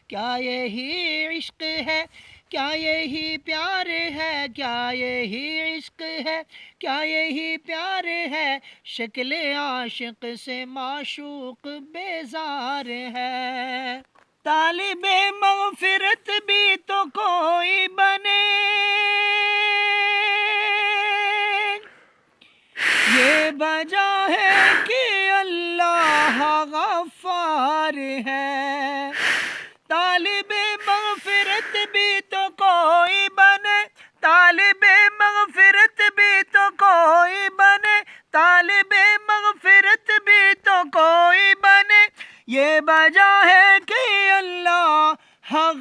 کیا یہی عشق ہے، کیا یہی پیار ہے، کیا یہی عشق ہے، کیا یہی پیار ہے، شکل عاشق سے معشوق بیزار ہے۔ طالب مغفرت بھی تو کوئی بنے، یہ وجہ ہے کہ اللہ غفار ہے۔ طالب مغفرت بھی تو کوئی بنے، طالب مغفرت بھی تو کوئی بنے، طالب مغفرت بھی تو کوئی بنے، یہ وجہ ہے کہ اللہ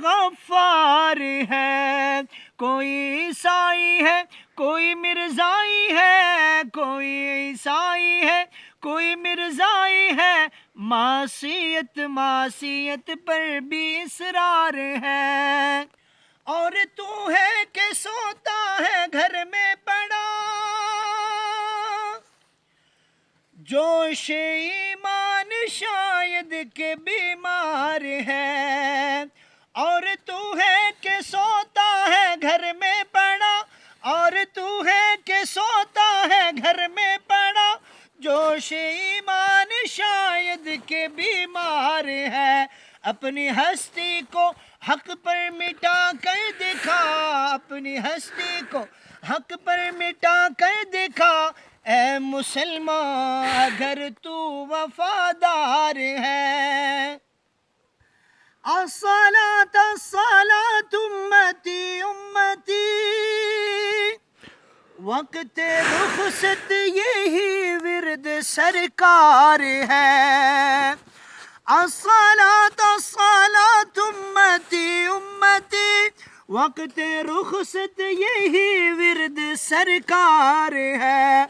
غفار ہے۔ کوئی عیسائی ہے، کوئی مرزائی ہے، کوئی عیسائی ہے، کوئی مرزائی ہے، معصیت معصیت پر بھی اصرار ہے۔ اور تو ہے کہ سوتا ہے گھر میں پڑا، جوش ایمان شاید کہ بیمار ہے۔ اور تو ہے کہ سوتا ہے گھر میں پڑا، اور تو ہے کہ سوتا ہے گھر میں پڑا، جوش ایمان شاید کہ بیمار ہے۔ اپنی ہستی کو حق پر مٹا کر دکھا، اپنی ہستی کو حق پر مٹا کر دکھا، اے مسلمان اگر تو وفادار ہے۔ الصلاۃ الصلاۃ امتی امتی، وقت رخصت یہی ورد سرکار ہے۔ الصلاۃ الصلاۃ امتی امتی، وقت رخصت یہی ورد سرکار ہے۔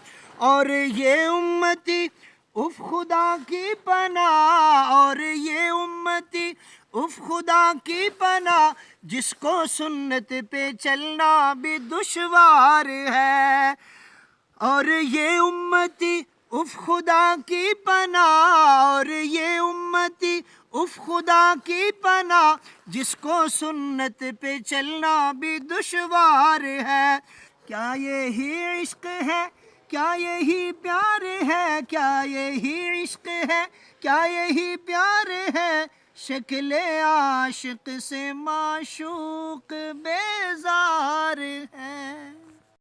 اور یہ امتی اف خدا کی پناہ، اور یہ امتی اف خدا کی پناہ، جس کو سنت پہ چلنا بھی دشوار ہے۔ اور یہ امتی اف خدا کی پناہ، اور یہ امتی اف خدا کی پناہ، جس کو سنت پہ چلنا بھی دشوار ہے۔ کیا یہی عشق ہے، کیا یہی پیار ہے، کیا یہی عشق ہے، کیا یہی پیار ہے، شکل عاشق سے معشوق بیزار ہے۔